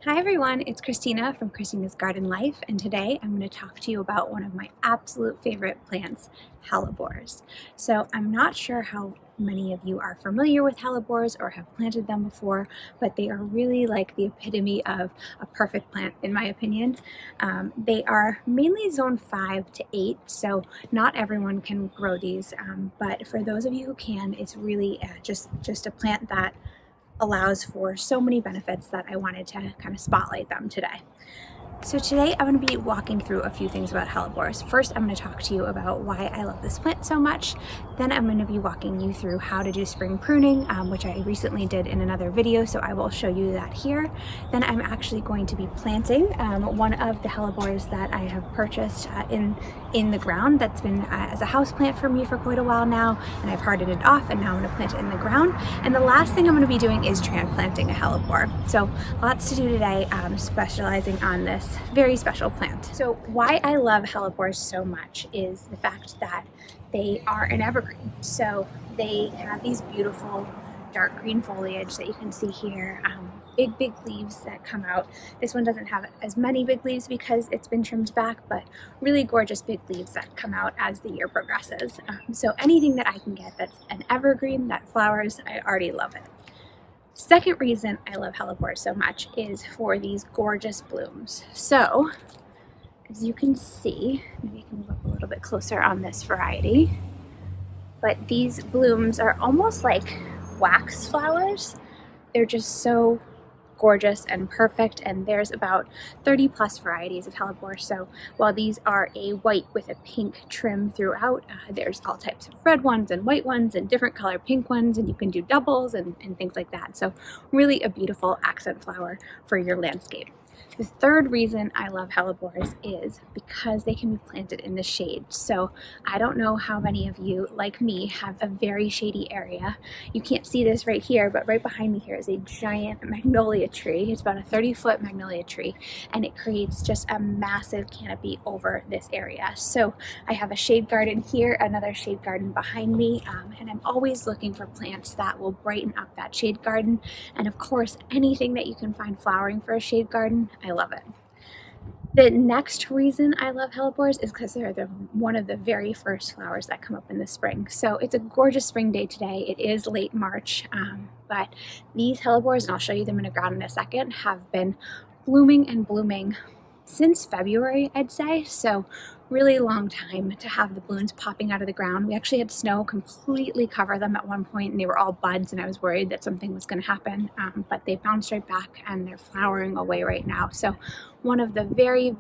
Hi everyone, it's Christina from Christina's Garden Life, and today I'm going to talk to you about one of my absolute favorite plants, hellebores. So I'm not sure how many of you are familiar with hellebores or have planted them before, but they are really like the epitome of a perfect plant in my opinion. They are mainly zone 5 to 8, so not everyone can grow these, but for those of you who can, it's really just a plant that allows for so many benefits that I wanted to kind of spotlight them today. So today I'm going to be walking through a few things about hellebores. First, I'm going to talk to you about why I love this plant so much. Then I'm going to be walking you through how to do spring pruning, which I recently did in another video, so I will show you that here. Then I'm actually going to be planting one of the hellebores that I have purchased in the ground that's been as a house plant for me for quite a while now, and I've hardened it off, and now I'm going to plant it in the ground. And the last thing I'm going to be doing is transplanting a hellebore. So lots to do today, specializing on this very special plant. So why I love hellebores so much is the fact that they are an evergreen. So they have these beautiful dark green foliage that you can see here, big leaves that come out. This one doesn't have as many big leaves because it's been trimmed back, but really gorgeous big leaves that come out as the year progresses. So anything that I can get that's an evergreen that flowers, I already love it. Second reason I love hellebores so much is for these gorgeous blooms. So, as you can see, maybe I can move up a little bit closer on this variety, but these blooms are almost like wax flowers. They're just so gorgeous and perfect, and there's about 30 plus varieties of hellebore. So while these are a white with a pink trim throughout, there's all types of red ones and white ones and different color pink ones, and you can do doubles and things like that. So really a beautiful accent flower for your landscape. The third reason I love hellebores is because they can be planted in the shade. So I don't know how many of you, like me, have a very shady area. You can't see this right here, but right behind me here is a giant magnolia tree. It's about a 30-foot magnolia tree, and it creates just a massive canopy over this area. So I have a shade garden here, another shade garden behind me, and I'm always looking for plants that will brighten up that shade garden. And of course, anything that you can find flowering for a shade garden, I love it. The next reason I love hellebores is because they're one of the very first flowers that come up in the spring. So it's a gorgeous spring day today. It is late March, but these hellebores, and I'll show you them in the ground in a second, have been blooming and blooming since February, I'd say. So really long time to have the blooms popping out of the ground. We actually had snow completely cover them at one point, and they were all buds, and I was worried that something was going to happen, but they bounced right back and they're flowering away right now. So one of the very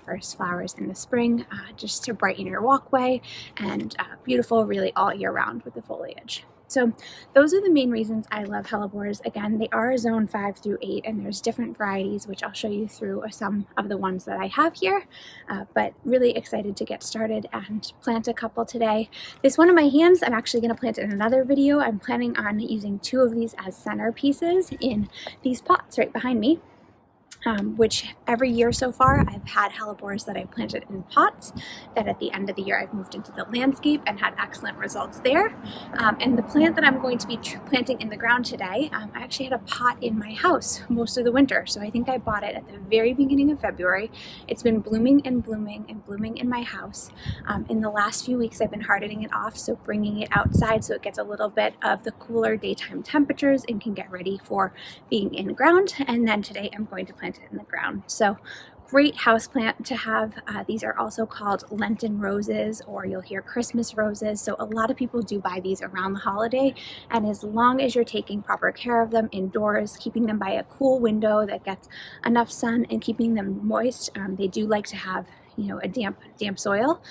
first flowers in the spring, just to brighten your walkway, and beautiful really all year round with the foliage. So those are the main reasons I love hellebores. Again, they are zone 5 through 8, and there's different varieties, which I'll show you through some of the ones that I have here, but really excited to get started and plant a couple today. This one in my hands, I'm actually going to plant in another video. I'm planning on using 2 of these as centerpieces in these pots right behind me. Which every year so far I've had hellebores that I planted in pots that at the end of the year I've moved into the landscape and had excellent results there. And the plant that I'm going to be planting in the ground today, I actually had a pot in my house most of the winter. So I think I bought it at the very beginning of February. It's been blooming and blooming and blooming in my house. In the last few weeks I've been hardening it off, so bringing it outside so it gets a little bit of the cooler daytime temperatures and can get ready for being in the ground. And then today I'm going to plant it in the ground. So great house plant to have. These are also called Lenten Roses, or you'll hear Christmas roses. So a lot of people do buy these around the holiday, and as long as you're taking proper care of them indoors, keeping them by a cool window that gets enough sun and keeping them moist, they do like to have a damp soil,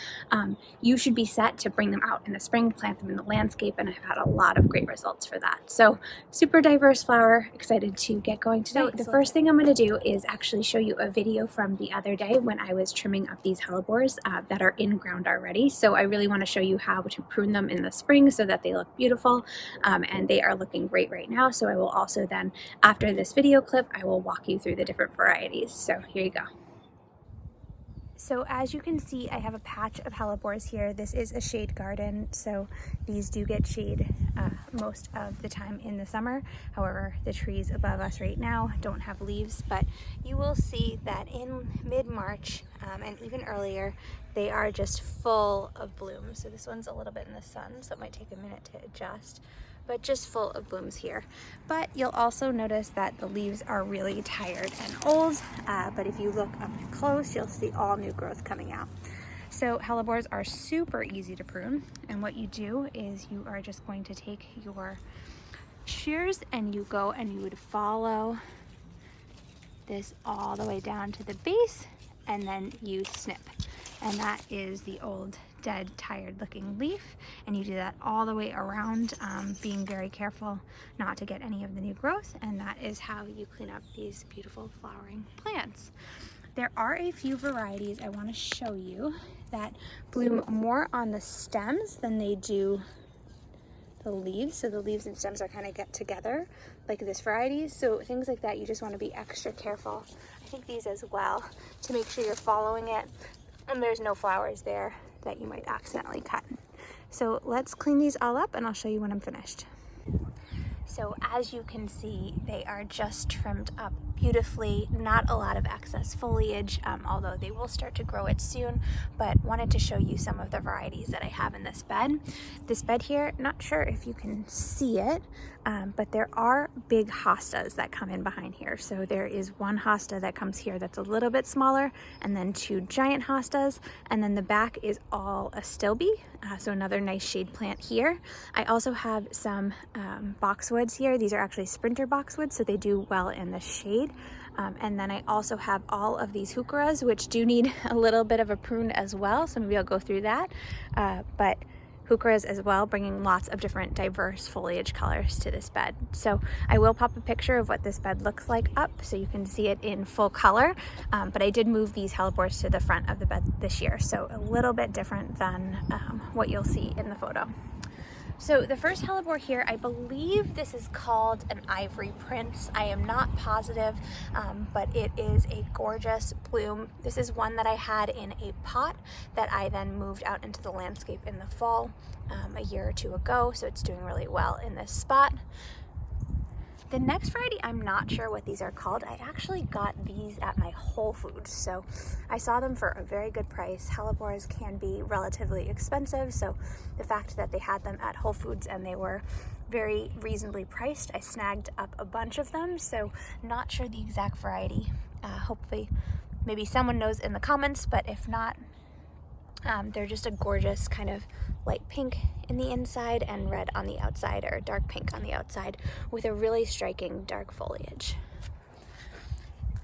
you should be set to bring them out in the spring, plant them in the landscape, and I've had a lot of great results for that. So super diverse flower, excited to get going today. So the first thing I'm going to do is actually show you a video from the other day when I was trimming up these hellebores that are in ground already. So I really want to show you how to prune them in the spring so that they look beautiful, and they are looking great right now. So I will also then, after this video clip, I will walk you through the different varieties. So here you go. So as you can see, I have a patch of hellebores here. This is a shade garden, so these do get shade most of the time in the summer. However, the trees above us right now don't have leaves, but you will see that in mid-March and even earlier, they are just full of bloom. So this one's a little bit in the sun, so it might take a minute to adjust, but just full of blooms here. But you'll also notice that the leaves are really tired and old, but if you look up close, you'll see all new growth coming out. So hellebores are super easy to prune, and what you do is you are just going to take your shears and you go and you would follow this all the way down to the base, and then you snip. And that is the old, dead, tired looking leaf. And you do that all the way around, being very careful not to get any of the new growth. And that is how you clean up these beautiful flowering plants. There are a few varieties I want to show you that bloom more on the stems than they do the leaves. So the leaves and stems are kind of get together like this variety. So things like that, you just want to be extra careful. I think these as well, to make sure you're following it and there's no flowers there that you might accidentally cut. So let's clean these all up and I'll show you when I'm finished. So as you can see, they are just trimmed up beautifully, not a lot of excess foliage, although they will start to grow it soon, but wanted to show you some of the varieties that I have in this bed. This bed here, not sure if you can see it, but there are big hostas that come in behind here. So there is one hosta that comes here that's a little bit smaller, and then two giant hostas, and then the back is all astilbe, so another nice shade plant here. I also have some boxwoods here. These are actually sprinter boxwoods, so they do well in the shade. And then I also have all of these heucheras, which do need a little bit of a prune as well, so maybe I'll go through that. But heucheras as well, bringing lots of different diverse foliage colors to this bed. So I will pop a picture of what this bed looks like up so you can see it in full color, but I did move these hellebores to the front of the bed this year, so a little bit different than what you'll see in the photo. So the first hellebore here, I believe this is called an ivory prince. I am not positive, but it is a gorgeous bloom. This is one that I had in a pot that I then moved out into the landscape in the fall a year or two ago, so it's doing really well in this spot. The next variety, I'm not sure what these are called. I actually got these at my Whole Foods, so I saw them for a very good price. Hellebores can be relatively expensive, so the fact that they had them at Whole Foods and they were very reasonably priced, I snagged up a bunch of them, so not sure the exact variety. Hopefully, maybe someone knows in the comments, but if not, they're just a gorgeous kind of light pink in the inside and red on the outside, or dark pink on the outside, with a really striking dark foliage.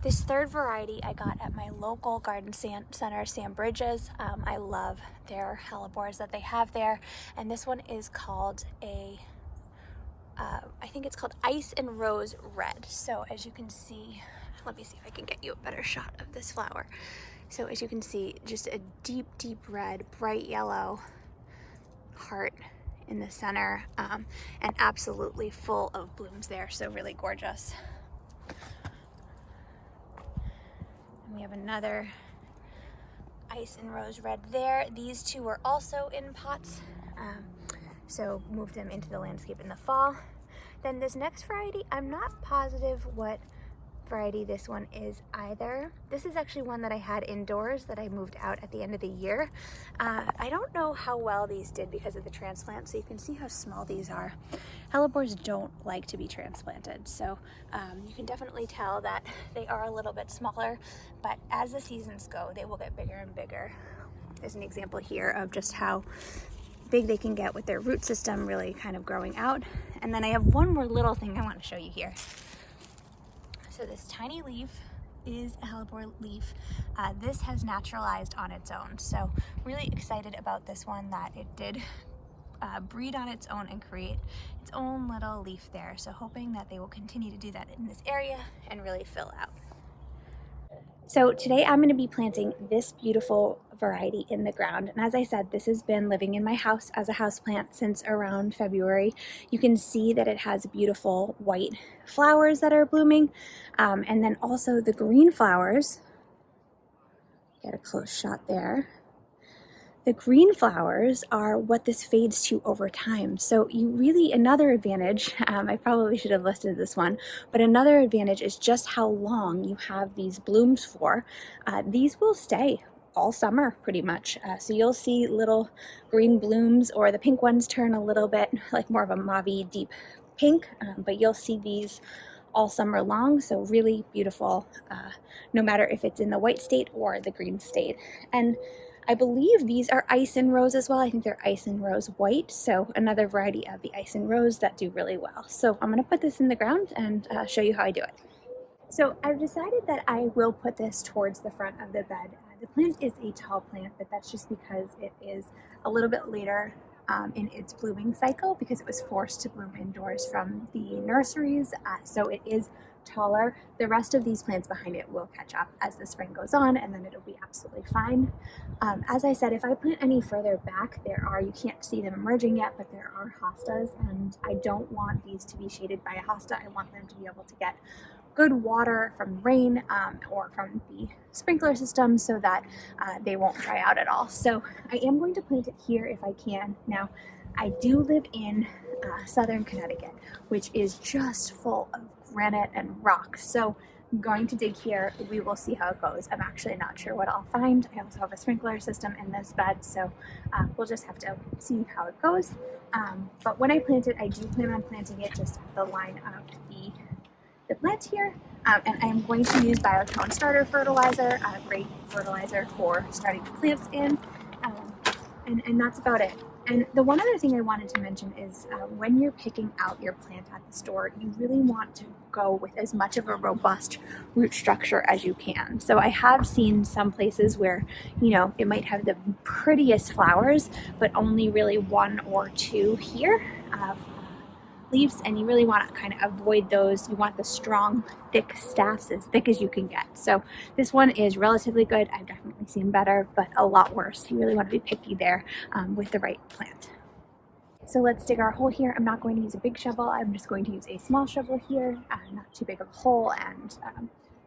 This third variety I got at my local garden center, Sam Bridges. I love their hellebores that they have there, and this one is called I think it's called Ice and Rose Red. So as you can see, let me see if I can get you a better shot of this flower. So as you can see, just a deep, deep red, bright yellow heart in the center, and absolutely full of blooms there, so really gorgeous. And we have another Ice and Rose Red there. These two were also in pots, so moved them into the landscape in the fall. Then this next variety, I'm not positive what variety this one is either. This is actually one that I had indoors that I moved out at the end of the year. I don't know how well these did because of the transplant, so you can see how small these are. Hellebores don't like to be transplanted, so you can definitely tell that they are a little bit smaller, but as the seasons go, they will get bigger and bigger. There's an example here of just how big they can get with their root system really kind of growing out. And then I have one more little thing I want to show you here. So this tiny leaf is a hellebore leaf. This has naturalized on its own, so really excited about this one that it did breed on its own and create its own little leaf there. So hoping that they will continue to do that in this area and really fill out. So today I'm going to be planting this beautiful variety in the ground, and as I said, this has been living in my house as a houseplant since around February. You can see that it has beautiful white flowers that are blooming, and then also the green flowers Get a close shot there. The green flowers are what this fades to over time. So you really, another advantage, I probably should have listed this one, but another advantage is just how long you have these blooms for. These will stay all summer pretty much. So you'll see little green blooms, or the pink ones turn a little bit like more of a mauve deep pink, but you'll see these all summer long. So really beautiful, no matter if it's in the white state or the green state. And I believe these are ice and rose as well. I think they're ice and rose white, so another variety of the ice and rose that do really well. So I'm going to put this in the ground and show you how I do it. So I've decided that I will put this towards the front of the bed. The plant is a tall plant, but that's just because it is a little bit later in its blooming cycle, because it was forced to bloom indoors from the nurseries, so it is taller. The rest of these plants behind it will catch up as the spring goes on, and then it'll be absolutely fine. As I said, if I plant any further back, you can't see them emerging yet, but there are hostas, and I don't want these to be shaded by a hosta. I want them to be able to get good water from rain or from the sprinkler system, so that they won't dry out at all. So I am going to plant it here if I can. Now, I do live in southern Connecticut, which is just full of granite and rock. So I'm going to dig here. We will see how it goes. I'm actually not sure what I'll find. I also have a sprinkler system in this bed, so we'll just have to see how it goes. But when I plant it, I do plan on planting it just at the line of the plant here, and I'm going to use Biotone starter fertilizer, a great fertilizer for starting plants in, and that's about it. And the one other thing I wanted to mention is when you're picking out your plant at the store, you really want to go with as much of a robust root structure as you can. So I have seen some places where, it might have the prettiest flowers, but only really one or two here leaves, and you really want to kind of avoid those. You want the strong, thick staffs, as thick as you can get. So this one is relatively good. I've definitely seen better, but a lot worse. You really want to be picky there with the right plant. So let's dig our hole here. I'm not going to use a big shovel. I'm just going to use a small shovel here, not too big of a hole, and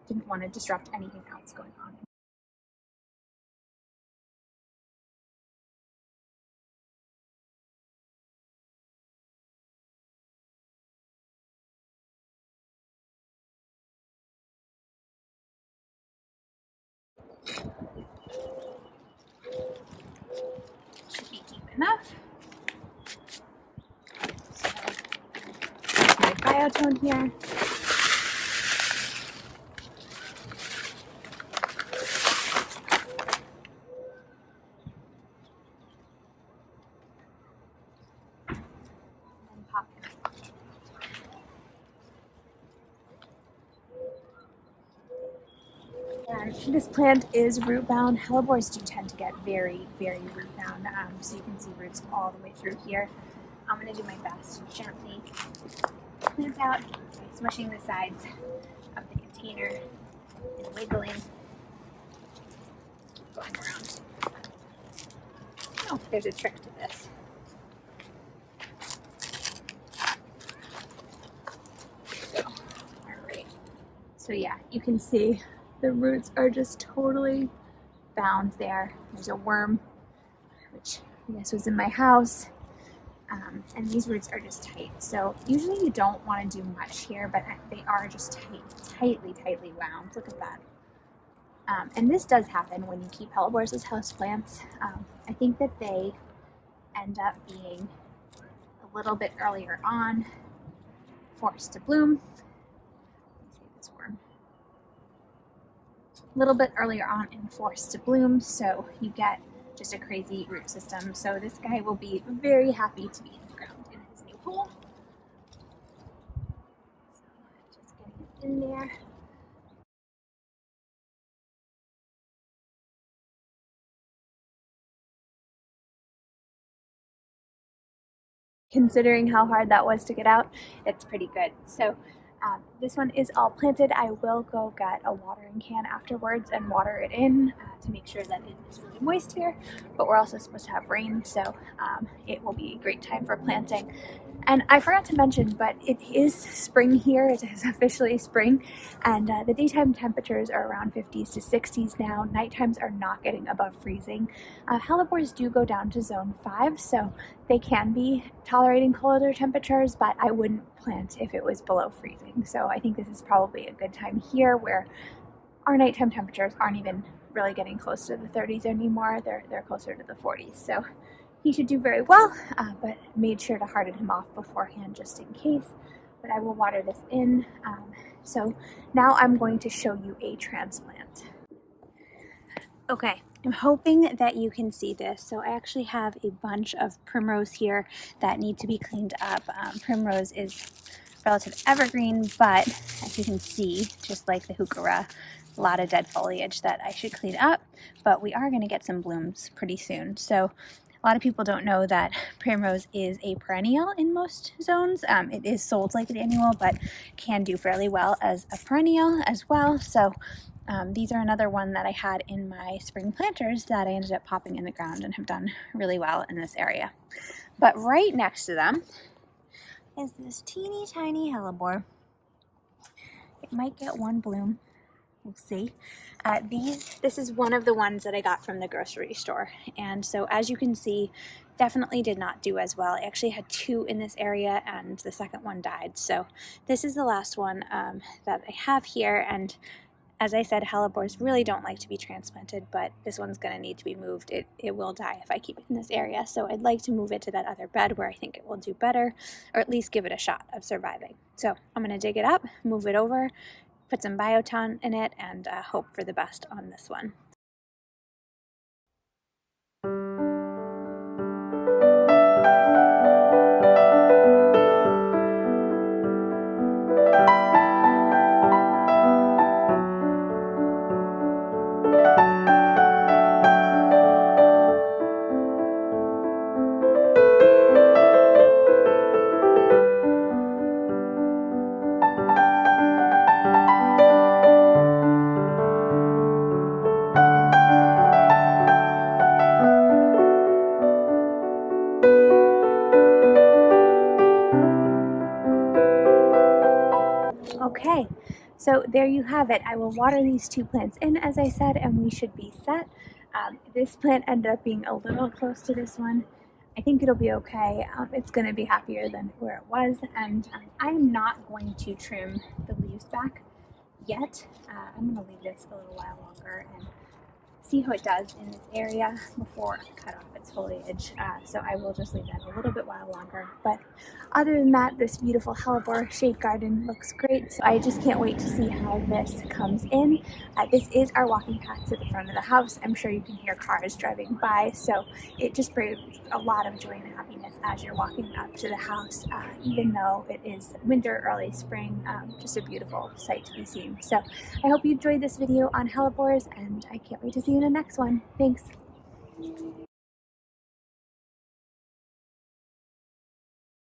didn't want to disrupt anything else going on. Should be deep enough. So, my Biotone here. And pop it. This plant is root bound. Hellebores do tend to get very, very root bound, so you can see roots all the way through here. I'm going to do my best to gently plant out by smushing the sides of the container and wiggling, going around. Oh, there's a trick to this. Alright, so yeah, you can see the roots are just totally bound there. There's a worm, which I guess was in my house, and these roots are just tight. So usually you don't want to do much here, but they are just tightly wound. Look at that. And this does happen when you keep hellebores as houseplants. I think that they end up being a little bit earlier on forced to bloom. Let's see this worm. A little bit earlier on and forced to bloom, so you get just a crazy root system. So this guy will be very happy to be in the ground in his new hole. So just getting it in there. Considering how hard that was to get out, it's pretty good. So this one is all planted. I will go get a watering can afterwards and water it in to make sure that it is really moist here, but we're also supposed to have rain, so it will be a great time for planting. And I forgot to mention, but it is spring here. It is officially spring, and the daytime temperatures are around 50s to 60s now. Nighttimes are not getting above freezing. Hellebores do go down to zone 5, so they can be tolerating colder temperatures, but I wouldn't plant if it was below freezing. So I think this is probably a good time here where our nighttime temperatures aren't even really getting close to the 30s anymore. They're closer to the 40s. So he should do very well, but made sure to harden him off beforehand just in case. But I will water this in. So now I'm going to show you a transplant. Okay, I'm hoping that you can see this. So I actually have a bunch of Primrose here that need to be cleaned up. Primrose is relative evergreen, but as you can see, just like the Heuchera, a lot of dead foliage that I should clean up, but we are going to get some blooms pretty soon. So a lot of people don't know that Primrose is a perennial in most zones. It is sold like an annual, but can do fairly well as a perennial as well. So these are another one that I had in my spring planters that I ended up popping in the ground and have done really well in this area. But right next to them is this teeny tiny hellebore. It might get one bloom. We'll see. This is one of the ones that I got from the grocery store. And so as you can see, definitely did not do as well. I actually had 2 in this area and the second one died. So this is the last one that I have here. And as I said, hellebores really don't like to be transplanted, but this one's going to need to be moved. It will die if I keep it in this area. So I'd like to move it to that other bed where I think it will do better, or at least give it a shot of surviving. So I'm going to dig it up, move it over, put some bioton in it, and hope for the best on this one. Okay, so there you have it. I will water these 2 plants in, as I said, and we should be set. This plant ended up being a little close to this one. I think it'll be okay. It's going to be happier than where it was, and I'm not going to trim the leaves back yet. I'm going to leave this a little while longer and see how it does in this area before I cut off its foliage. So I will just leave that a little bit while longer. But other than that, this beautiful hellebore shade garden looks great. So I just can't wait to see how this comes in. This is our walking path to the front of the house. I'm sure you can hear cars driving by. So it just brings a lot of joy and happiness as you're walking up to the house, even though it is winter, early spring. Just a beautiful sight to be seen. So I hope you enjoyed this video on hellebores, and I can't wait to see you in the next one. Thanks.